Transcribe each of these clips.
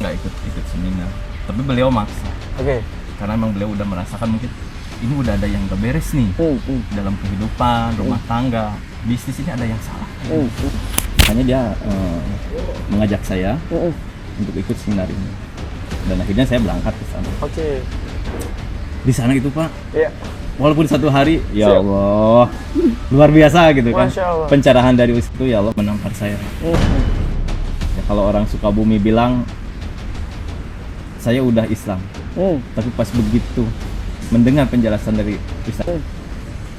nggak ikut seminar, tapi beliau maksa. Karena memang beliau udah merasakan mungkin ini udah ada yang gak beres nih dalam kehidupan, rumah tangga, bisnis ini ada yang salah. Makanya dia mengajak saya untuk ikut seminar ini, dan akhirnya saya berangkat ke sana. Di sana itu Pak, walaupun satu hari, ya Allah, luar biasa gitu kan. Pencerahan dari itu, ya Allah menampar saya. Ya, kalau orang Sukabumi bilang saya udah Islam, tapi pas begitu mendengar penjelasan dari Ustaz,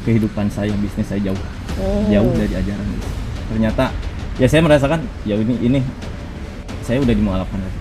kehidupan saya, bisnis saya jauh dari ajaran itu. Ternyata ya saya merasakan ya ini saya udah dimualafkan lagi.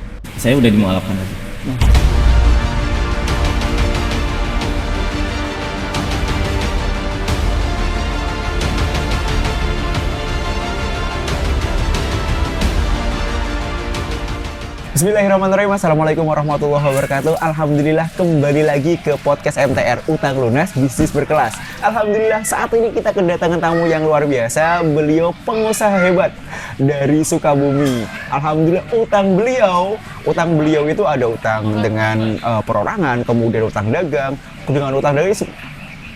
Bismillahirrahmanirrahim. Assalamualaikum warahmatullahi wabarakatuh. Alhamdulillah kembali lagi ke podcast MTR Utang Lunas Bisnis Berkelas. Alhamdulillah saat ini kita kedatangan tamu yang luar biasa. Beliau pengusaha hebat dari Sukabumi. Alhamdulillah utang beliau itu ada utang dengan perorangan, kemudian utang dagang, dengan utang dagang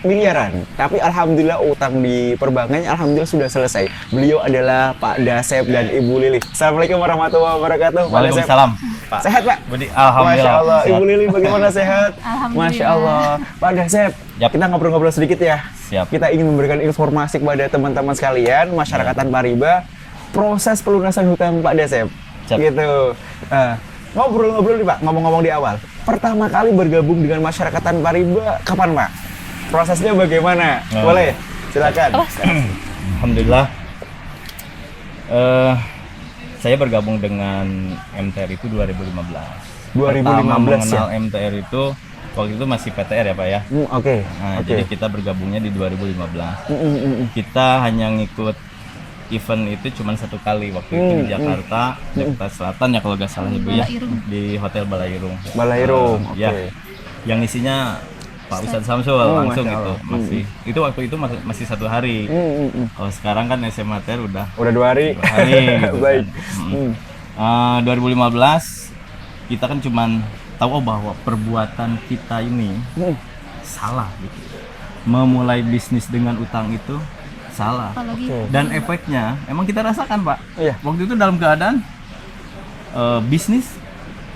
miliaran. Tapi alhamdulillah utang di perbankannya alhamdulillah sudah selesai. Beliau adalah Pak Dasep dan Ibu Lili. Assalamualaikum warahmatullahi wabarakatuh. Waalaikumsalam. Pak. Sehat Pak? Alhamdulillah. Masya Allah. Sehat. Ibu Lili bagaimana sehat? Masya Allah. Pak Dasep, kita ngobrol-ngobrol sedikit ya. Siap. Kita ingin memberikan informasi kepada teman-teman sekalian, masyarakat Tanpa Riba, proses pelunasan hutang Pak Dasep. Siap. Gitu. Ngobrol-ngobrol nih Pak, ngomong-ngomong di awal. Pertama kali bergabung dengan masyarakat Tanpa Riba kapan Pak? Prosesnya bagaimana? Boleh? Silakan. Alhamdulillah. Saya bergabung dengan MTR itu 2015. Pertama mengenal ya? MTR itu waktu itu masih PTR ya Pak ya. Jadi kita bergabungnya di 2015. Kita hanya ngikut event itu cuma satu kali waktu itu di Jakarta Selatan ya kalau nggak salah Ibu ya, di Hotel Balairung. Ya, yang isinya Pak Ustadz Samsul langsung itu waktu itu masih satu hari. Kalau sekarang kan SMA TR udah 2 hari. Gitu Baik. Kan. 2015 kita kan cuman tahu bahwa perbuatan kita ini salah gitu. Memulai bisnis dengan utang itu salah. Dan efeknya emang kita rasakan Pak. Waktu itu dalam keadaan bisnis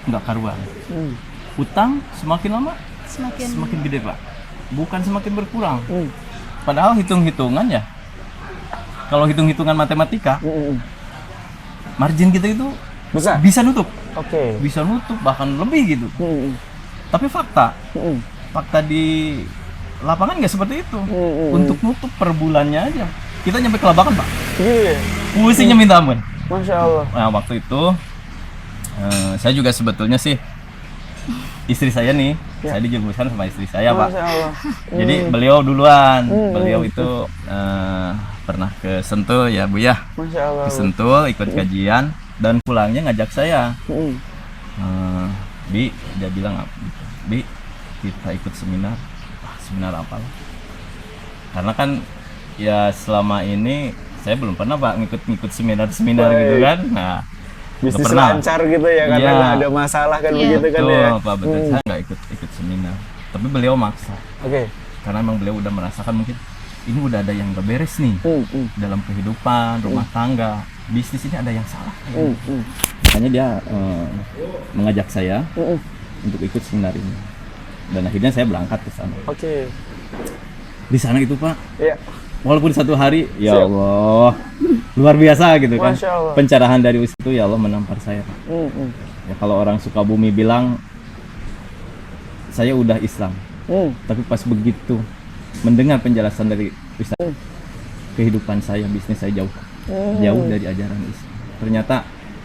nggak karuan. Utang semakin lama semakin gede Pak, bukan semakin berkurang. Padahal hitung-hitungan ya, kalau hitung-hitungan matematika, margin kita itu besar, bisa nutup, bisa nutup bahkan lebih gitu. Tapi fakta di lapangan nggak seperti itu. Untuk nutup per bulannya aja kita nyampe kelabakan Pak. Pusingnya minta ampun. Masya Allah. Nah waktu itu saya juga sebetulnya sih istri saya nih, saya dijerumuskan sama istri saya Pak. Jadi beliau duluan, beliau itu pernah ke Sentul ya Bu ya, ke Sentul ikut kajian dan pulangnya ngajak saya. Bi, dia bilang, Bi kita ikut seminar. Seminar apa? Karena kan ya selama ini saya belum pernah Pak ngikut seminar gitu kan. Nah bisnis lancar gitu ya, karena nggak ada masalah kan begitu kan ya. Pak, betul. Saya nggak ikut seminar, tapi beliau maksa. Karena memang beliau udah merasakan mungkin ini udah ada yang gak beres nih dalam kehidupan, rumah tangga, bisnis ini ada yang salah. Makanya dia mengajak saya untuk ikut seminar ini, dan akhirnya saya berangkat ke sana. Di sana itu Pak, walaupun satu hari, ya Allah, luar biasa gitu kan. Pencerahan dari itu, ya Allah menampar saya. Ya, kalau orang Sukabumi bilang saya udah Islam, tapi pas begitu mendengar penjelasan dari Ustaz, kehidupan saya, bisnis saya jauh dari ajaran Islam. Ternyata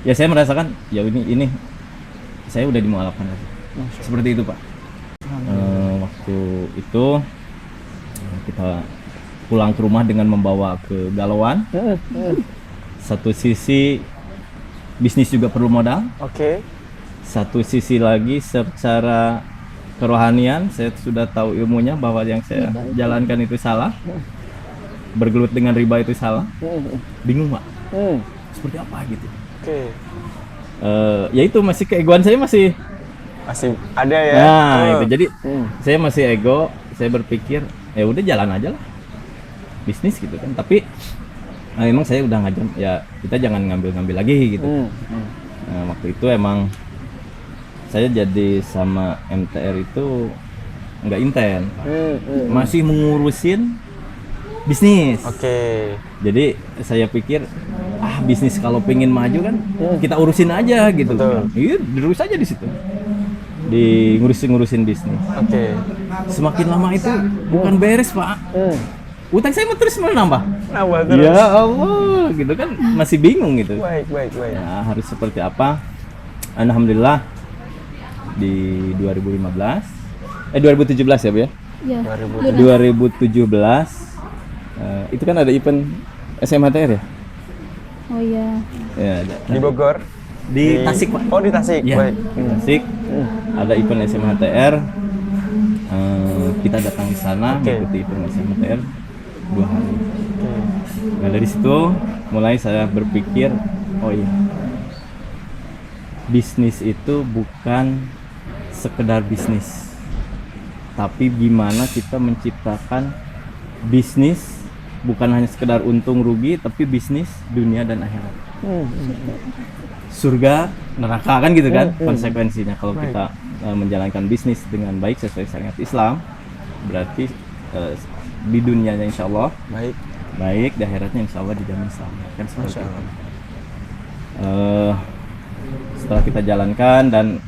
ya saya merasakan ya ini saya udah dimualafkan lagi. Seperti itu Pak. Waktu itu kita pulang ke rumah dengan membawa kegalauan. Satu sisi bisnis juga perlu modal. Satu sisi lagi secara kerohanian saya sudah tahu ilmunya bahwa yang saya jalankan itu salah. Bergelut dengan riba itu salah. Bingung Pak. Seperti apa gitu. ya itu masih keegoan saya masih ada ya. nah itu jadi saya masih ego, saya berpikir ya udah jalan aja lah bisnis gitu kan, tapi emang saya udah ngajak ya kita jangan ngambil lagi gitu. Nah, waktu itu emang saya jadi sama MTR itu nggak inten, masih mengurusin bisnis. Jadi saya pikir bisnis kalau pengen maju kan kita urusin aja gitu. Iya, terus aja di situ. Di ngurusin bisnis. Semakin lama itu bukan beres, Pak. Utang saya terus nambah terus. Ya Allah, gitu kan masih bingung gitu. Baik. Nah, harus seperti apa? Alhamdulillah di 2017 ya, Bu ya? Iya. 2017 itu kan ada event SMHTR ya? Oh iya. Ya, Di Bogor. Di Tasik, Pak. Oh, di Tasik. Ya, Baik. di Tasik. Ada event SMHTR. Kita datang di sana mengikuti event SMHTR 2 hari. Nah, dari situ mulai saya berpikir, oh iya, bisnis itu bukan sekedar bisnis, tapi gimana kita menciptakan bisnis bukan hanya sekedar untung rugi, tapi bisnis dunia dan akhirat. Surga, neraka kan gitu kan konsekuensinya kalau kita menjalankan bisnis dengan baik sesuai syariat Islam, berarti di dunianya insya Allah baik, di akhiratnya insya Allah dijamin selamat kan seperti itu. Setelah kita jalankan dan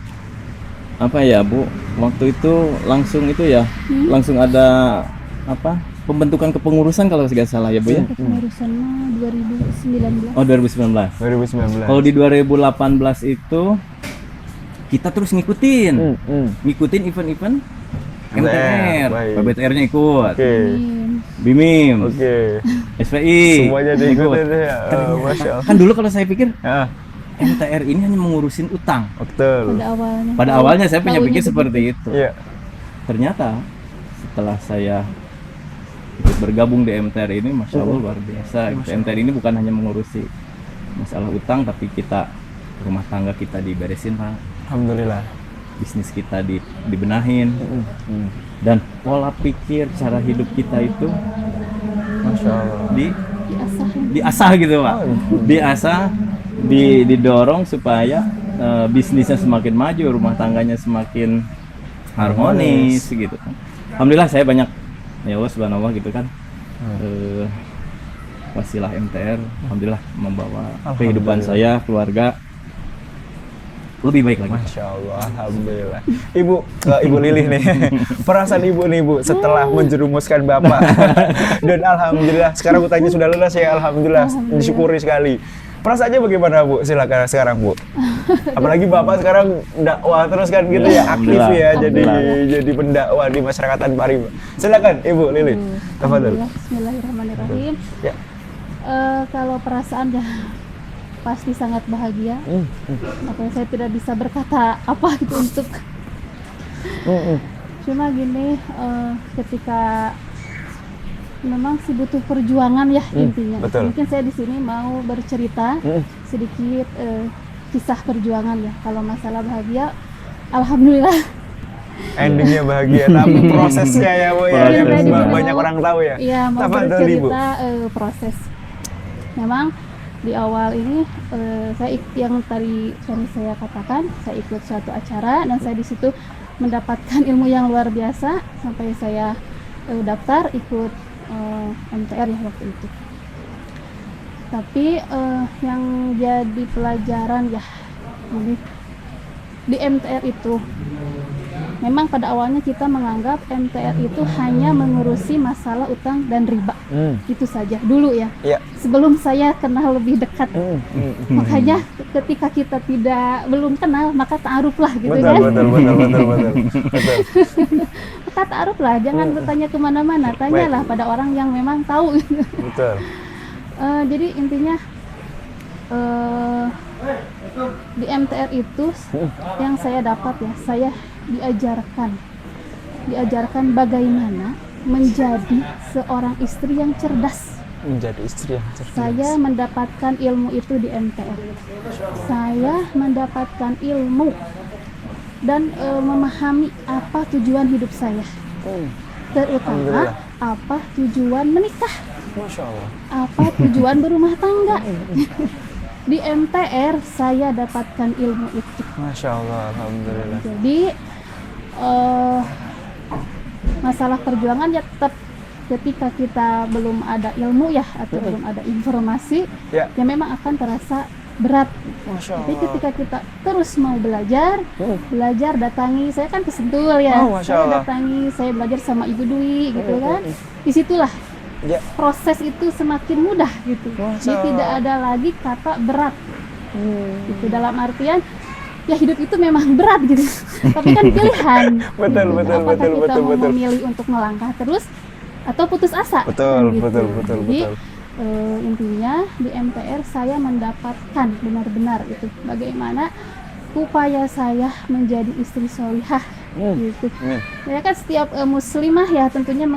apa ya Bu, waktu itu langsung itu ya langsung ada apa pembentukan kepengurusan kalau tidak salah ya Bu ya. Kepengurusan 2019. Oh 2019. Kalau di 2018 itu kita terus ngikutin event-event MTR, PBTR-nya ikut, BIMIM, SPI, semuanya diikutin ya. Masya Allah. Kan dulu kalau saya pikir MTR ini hanya mengurusin utang. Pada awalnya saya punya pikir seperti itu. Ternyata setelah saya ikut bergabung di MTR ini, Masya Allah luar biasa. MTR ini bukan hanya mengurusi masalah utang, tapi kita rumah tangga kita diberesin, Pak. Alhamdulillah. Bisnis kita dibenahin, dan pola pikir, cara hidup kita itu, Masya Allah, diasah gitu Pak, diasah, didorong supaya bisnisnya semakin maju, rumah tangganya semakin harmonis gitu. Alhamdulillah saya banyak ya Allah subhanallah gitu kan, wasilah MTR, alhamdulillah membawa kehidupan saya, keluarga lebih baik lagi. Masya Allah, alhamdulillah. Ibu Lilih nih, perasaan ibu nih Bu setelah menjerumuskan Bapak dan alhamdulillah sekarang utangnya sudah lunas ya, alhamdulillah, disyukuri sekali. Perasaannya bagaimana Bu? Silakan sekarang Bu. Apalagi Bapak sekarang dakwah terus kan gitu ya, aktif ya, jadi pendakwah di masyarakatan Pari. Silakan Ibu Lilih. Tafadhol. Bismillahirrahmanirrahim. Ya. Kalau perasaan pasti sangat bahagia. Makanya saya tidak bisa berkata apa gitu untuk. Cuma gini, ketika memang sih butuh perjuangan ya intinya. Betul. Mungkin saya di sini mau bercerita sedikit kisah perjuangan ya. Kalau masalah bahagia, alhamdulillah. Endingnya bahagia, tapi prosesnya ya Bu ya, yang banyak orang tahu ya. Iya, mau bercerita proses. Memang di awal ini saya yang tadi saya katakan, saya ikut suatu acara dan saya di situ mendapatkan ilmu yang luar biasa sampai saya daftar ikut MTR ya waktu itu. Tapi yang jadi pelajaran ya di MTR itu memang pada awalnya kita menganggap MTR itu hanya mengurusi masalah utang dan riba, itu saja dulu ya. Sebelum saya kenal lebih dekat, makanya ketika kita belum kenal maka ta'aruf lah gitu kan. Betul. Maka ta'aruf lah, jangan bertanya kemana-mana, tanyalah pada orang yang memang tahu. Betul. Jadi intinya di MTR itu yang saya dapat ya, saya diajarkan bagaimana menjadi seorang istri yang cerdas. Menjadi istri yang cerdas. Saya mendapatkan ilmu itu di MTR. Saya mendapatkan ilmu dan memahami apa tujuan hidup saya. Terutama apa tujuan menikah, Masya Allah. apa tujuan berumah tangga. Di MTR saya dapatkan ilmu itu. Masya Allah, alhamdulillah. Jadi masalah perjuangan ya tetap ketika kita belum ada ilmu ya atau belum ada informasi Ya. ya memang akan terasa berat. Masya Tapi Allah. ketika kita terus mau belajar datangi, saya kan ke Sentul ya, Oh, Masya saya Allah. datangi, saya belajar sama Ibu Dwi gitu kan. Disitulah Ya. proses itu semakin mudah gitu. Masya Jadi Allah. tidak ada lagi kata berat. Itu dalam artian ya hidup itu memang berat gitu. Tapi kan pilihan. Betul, betul, Apakah betul, kita betul, mau betul. memilih untuk melangkah terus atau putus asa? Betul, Kan gitu. betul, betul, Jadi betul. intinya di MTR saya mendapatkan benar-benar itu bagaimana upaya saya menjadi istri solihah gitu. Amin. Ya kan setiap muslimah ya tentunya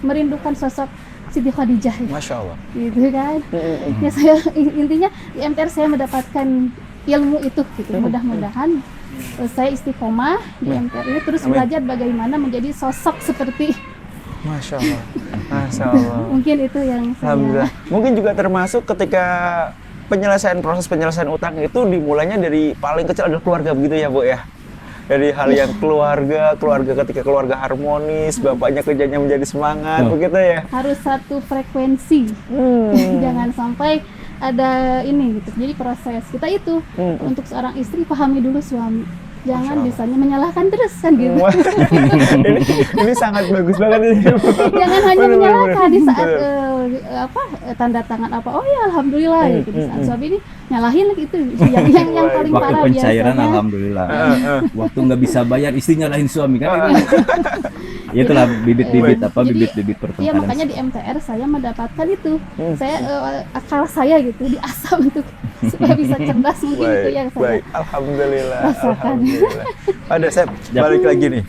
merindukan sosok Siti Khadijah ya. Masya Allah. Gitu kan. Ya saya intinya di MTR saya mendapatkan ilmu itu gitu. Mudah-mudahan saya istiqomah di MTR ini terus Amin. belajar bagaimana menjadi sosok seperti Masya Allah. Masya Allah. mungkin itu yang saya Alhamdulillah. Mungkin juga termasuk ketika proses penyelesaian utang itu dimulainya dari paling kecil adalah keluarga begitu ya Bu ya. Dari hal yang keluarga ketika keluarga harmonis, bapaknya kerjanya menjadi semangat begitu ya. harus satu frekuensi. Jangan sampai ada ini gitu. Jadi proses kita itu untuk seorang istri pahami dulu suami. Jangan bisanya menyalahkan terus kan gitu. Wah, ini sangat bagus banget ini. Jangan hanya Bener, menyalahkan bener, di saat bener. tanda tangan oh ya alhamdulillah gitu. Di saat suami ini nyalahin gitu. Yang paling Waktu parah pencairan biasanya. alhamdulillah. Waktu nggak bisa bayar istri nyalahin suami kan itu. Itulah bibit-bibit Jadi, bibit-bibit iya pertengkaran. makanya di MTR saya mendapatkan itu. Saya akal saya gitu diasah untuk supaya bisa cerdas mungkin itu yang saya Baik, alhamdulillah, rasakan. alhamdulillah. Ada Sep, balik lagi nih.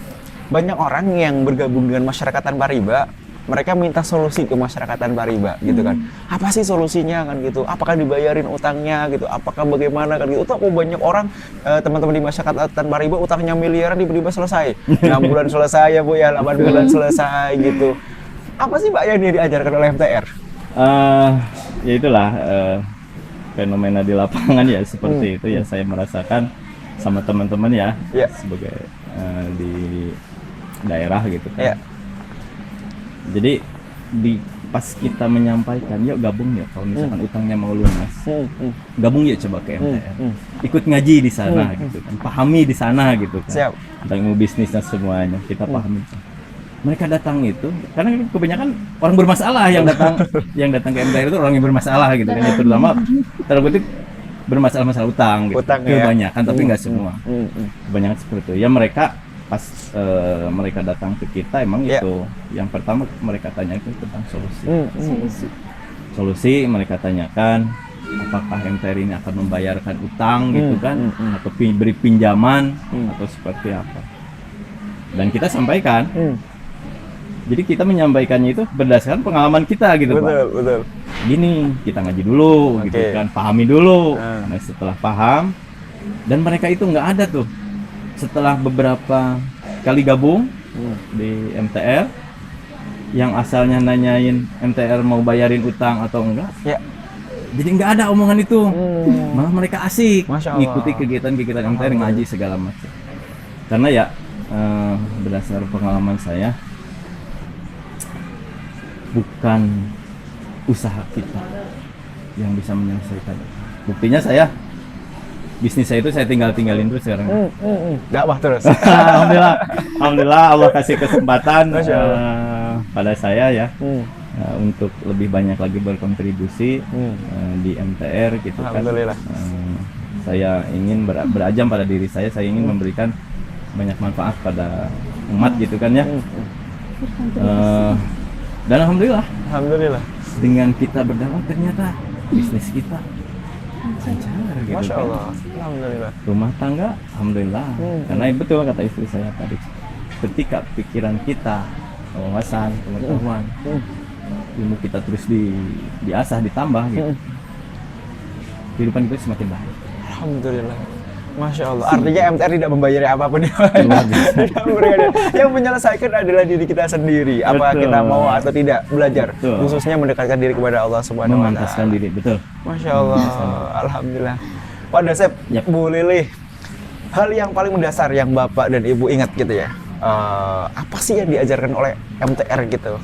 Banyak orang yang bergabung dengan masyarakat tanpa riba, mereka minta solusi ke masyarakat tanpa riba gitu kan. Apa sih solusinya kan gitu? Apakah dibayarin utangnya gitu? Apakah bagaimana kan gitu? Atau banyak orang teman-teman di masyarakat tanpa riba utangnya miliaran tiba-tiba selesai. 6 bulan selesai ya Bu ya, 8 bulan selesai gitu. Apa sih Mbak yang diajarkan oleh MTR? Ya itulah fenomena di lapangan ya seperti itu ya, saya merasakan sama teman-teman ya, Ya. sebagai di daerah gitu kan. Ya. Jadi pas kita menyampaikan yuk gabung ya kalau misalkan utangnya mau lunas, gabung ya coba ke MTR, ikut ngaji di sana gitu kan, pahami di sana gitu kan. Siap. Tentang ilmu bisnis dan semuanya kita pahami. Mereka datang itu karena kebanyakan orang bermasalah yang datang ke MTR itu orang yang bermasalah gitu kan, ya terutama terbetik bermasalah utang gitu. Utang, ya. Kebanyakan tapi nggak semua. Kebanyakan seperti itu. Ya mereka pas mereka datang ke kita emang Ya. itu yang pertama mereka tanyakan tentang solusi. Solusi. Mereka tanyakan apakah MTR ini akan membayarkan utang gitu kan, atau beri pinjaman atau seperti apa. Dan kita sampaikan. Jadi kita menyampaikannya itu berdasarkan pengalaman kita gitu, Pak. Betul. Gini, kita ngaji dulu gitu Oke. kan, pahami dulu. Ah. Nah, setelah paham dan mereka itu nggak ada tuh. Setelah beberapa kali gabung di MTR, yang asalnya nanyain MTR mau bayarin utang atau enggak, Ya. jadi nggak ada omongan itu. Malah mereka asik Masya Allah. ngikuti kegiatan-kegiatan MTR, ngaji segala macam. Karena ya berdasar pengalaman saya, bukan usaha kita yang bisa menyelesaikan. Buktinya bisnis saya itu saya tinggalin terus sekarang. Dakwah terus. Alhamdulillah Allah kasih kesempatan Masya pada saya ya untuk lebih banyak lagi berkontribusi di MTR gitu kan. Alhamdulillah. Saya ingin berajam pada diri saya ingin memberikan banyak manfaat pada umat gitu kan ya. Dan alhamdulillah dengan kita berdakwah ternyata bisnis kita lancar gitu Masya kan. Allah. Alhamdulillah. Rumah tangga alhamdulillah. Karena betul kata istri saya tadi, ketika pikiran kita, wawasan, pengetahuan ilmu kita terus diasah, ditambah gitu, kehidupan kita semakin baik. Alhamdulillah. Masya Allah. Artinya MTR tidak membayari apapun ya. Luar biasa. Tidak memberikan. Yang menyelesaikan adalah diri kita sendiri. Apa Betul. kita mau atau tidak belajar. Betul. Khususnya mendekatkan diri kepada Allah Subhanahu wa Memantaskan taala. diri, betul. Masya Allah. Alhamdulillah. Pak Dasep, Yap. Bu Lili, hal yang paling mendasar yang Bapak dan Ibu ingat gitu ya. Apa sih yang diajarkan oleh MTR gitu?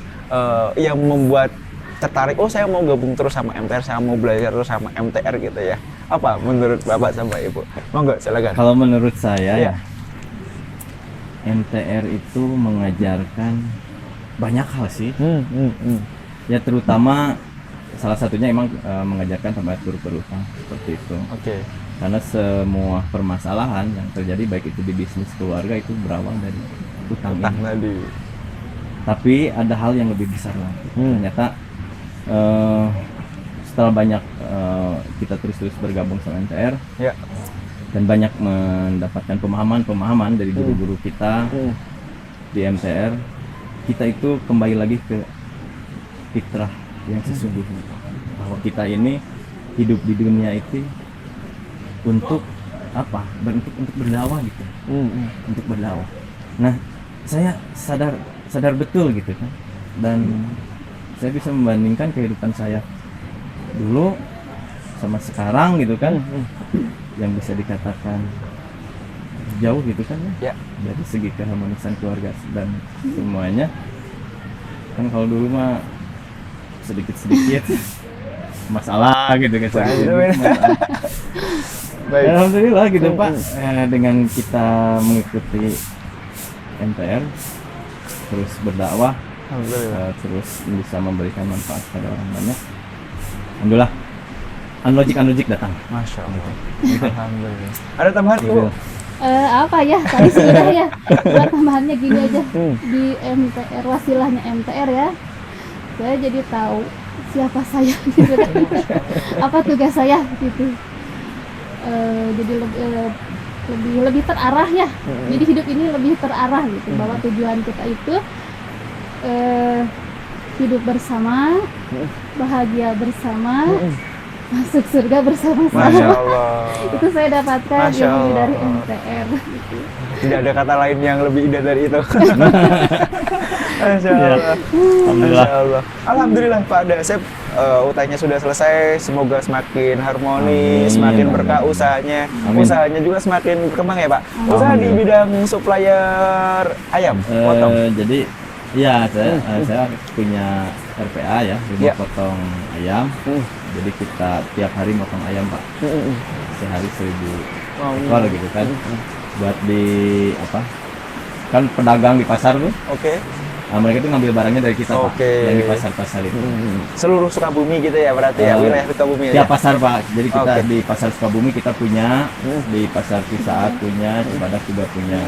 Yang membuat tertarik, oh saya mau gabung terus sama MTR, saya mau belajar terus sama MTR gitu ya. Apa menurut Bapak sama Ibu? Monggo silakan. Kalau menurut saya Iya. ya, MTR itu mengajarkan banyak hal sih. Ya terutama salah satunya emang mengajarkan pembatur berutang seperti itu. Oke. Karena semua permasalahan yang terjadi baik itu di bisnis keluarga itu berawal dari utang Utang ini. tadi. Tapi ada hal yang lebih besar lagi. Ternyata setelah banyak kita terus bergabung sama MTR Ya. dan banyak mendapatkan pemahaman dari guru-guru kita di MTR, kita itu kembali lagi ke fitrah yang sesungguhnya, bahwa kita ini hidup di dunia itu untuk apa? Untuk berdakwah gitu, untuk berdakwah. Nah, saya sadar betul gitu kan, dan saya bisa membandingkan kehidupan saya dulu sama sekarang gitu kan, yang bisa dikatakan jauh gitu kan Ya. dari segi keharmonisan keluarga dan semuanya. Kan kalau dulu mah sedikit masalah gitu kan, sedikit masalah. Baik. Alhamdulillah gitu Pak, dengan kita mengikuti MTR terus berdakwah, Alhamdulillah. terus bisa memberikan manfaat pada orang banyak. Alhamdulillah, unlogic datang. Masya Allah. Alhamdulillah. Ada tambahan Gitu. Bu? Apa ya, tadi sudah ya. Buat tambahannya gini aja, di MTR, wasilahnya MTR ya, saya jadi tahu siapa saya gitu kan. Apa tugas saya gitu. Jadi lebih terarah ya. Jadi hidup ini lebih terarah gitu, bahwa tujuan kita itu hidup bersama, bahagia bersama, masuk surga Masya bersama-sama. Allah. Itu saya dapatkan Masya ilmu Allah. dari MTR gitu. Tidak ada kata lain yang lebih indah dari itu. Masya Ya. Allah. Alhamdulillah. Masya Allah. Alhamdulillah Pak Dasep, utangnya sudah selesai. Semoga semakin harmoni, Amin. semakin Amin. berkah usahanya. Amin. Usahanya juga semakin berkembang ya Pak. Usaha di Alhamdulillah. bidang supplier ayam, potong. Jadi ya saya punya RPA ya, rumah Ya. potong ayam. Jadi kita tiap hari motong ayam Pak, sehari 1000 ekor gitu kan. Buat di apa? Kan pedagang di pasar tuh, Oke. mereka tuh ngambil barangnya dari kita Pak, Oke. yang di pasar-pasar itu. Seluruh Sukabumi gitu ya berarti ya, wilayah Sukabumi ya. Tiap pasar Pak, jadi kita Oke. di pasar Sukabumi kita punya, di pasar Cisaat punya, Cibadak juga punya.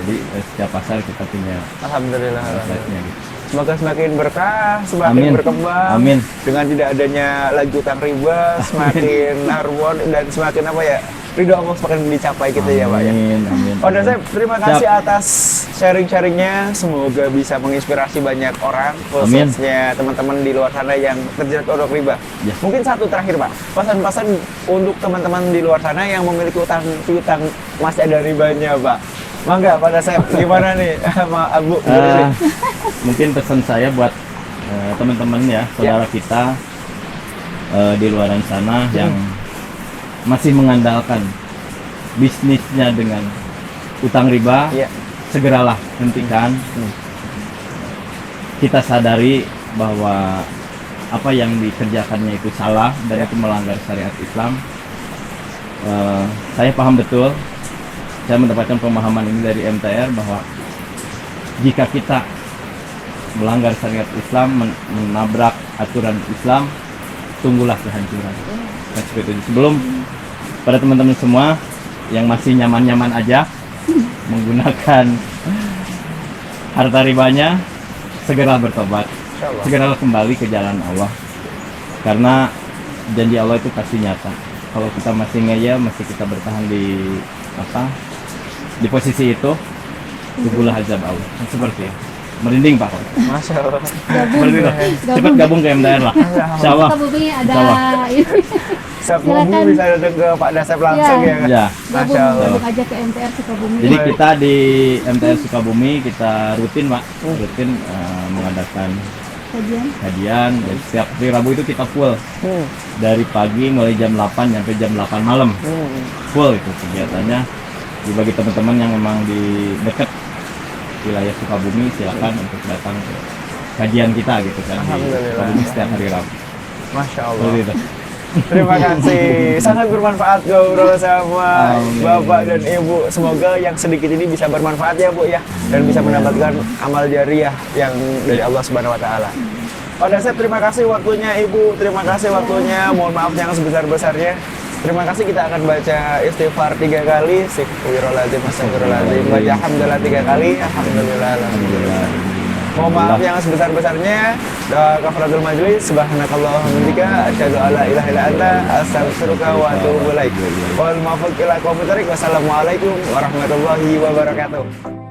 Jadi setiap pasar kita punya Alhamdulillah. outletnya gitu. Semoga semakin berkah, semakin Amin. berkembang. Amin. Dengan tidak adanya lagi utang riba, semakin harmoni dan semakin apa ya? Ridho Allah semakin dicapai gitu ya, Pak ya. Amin. Pak Dasep, terima kasih atas sharing-sharingnya. Semoga bisa menginspirasi banyak orang, khususnya teman-teman di luar sana yang terjerat odok riba. Ya. Mungkin satu terakhir, Pak. Pesan-pesan untuk teman-teman di luar sana yang memiliki utang piutang masih ada ribanya, Pak. Mangga, Pak Dasep, gimana nih sama Abu? Mungkin pesan saya buat teman-teman ya, saudara kita di luar sana yang masih mengandalkan bisnisnya dengan utang riba, Iya. segeralah hentikan. Kita sadari bahwa apa yang dikerjakannya itu salah dan itu melanggar syariat Islam. Saya paham betul, saya mendapatkan pemahaman ini dari MTR bahwa jika kita melanggar syariat Islam, menabrak aturan Islam, tunggulah kehancuran. Nah, seperti itu. Sebelum pada teman-teman semua yang masih nyaman-nyaman aja menggunakan harta ribanya, segera bertobat, Insyaallah. segeralah kembali ke jalan Allah. Karena janji Allah itu pasti nyata. Kalau kita masih ngeyel, masih kita bertahan di posisi itu, tunggulah azab Allah. Seperti itu. merinding Pak. Masya Allah. Merinding loh. Cepat gabung ke MTR lah. Insya Allah. Sukabumi ada Insya ini. Sukabumi Silakan. bisa datang ke Pak Dasep langsung Ya. ya kan? Ya. Masya Allah. Gabung aja ke MTR Sukabumi. Jadi kita di MTR Sukabumi kita rutin Pak, rutin mengadakan kajian. Dan setiap hari Rabu itu kita full dari pagi mulai jam 8 sampai jam 8 malam. Full itu kegiatannya. Jadi bagi teman-teman yang memang di dekat wilayah Sukabumi silakan untuk datang ke kajian kita gitu kan di Alhamdulillah. Sukabumi setiap hari Rabu. Masya Allah. Seperti itu. Terima kasih, sangat bermanfaat ngobrol sama Bapak dan Ibu. Semoga yang sedikit ini bisa bermanfaat ya Bu ya, dan bisa mendapatkan amal jariah yang dari Allah Subhanahu Wa Taala. Pak Dasep, terima kasih waktunya Ibu, terima kasih waktunya. Mohon maaf yang sebesar-besarnya. Terima kasih, kita akan baca istighfar 3 kali, Astagfirullahaladzim, astagfirullahaladzim, baca hamdalah 3 kali, alhamdulillah, alhamdulillah. Mohon maaf yang sebesar-besarnya. Doa kafaratul majlis, subhanakallahumma wa bihamdika, asyhadu an la ilaha illa anta, astaghfiruka wa atubu ilaik. Wal muwaffiq ila aqwamit thoriq. Wassalamualaikum warahmatullahi wabarakatuh.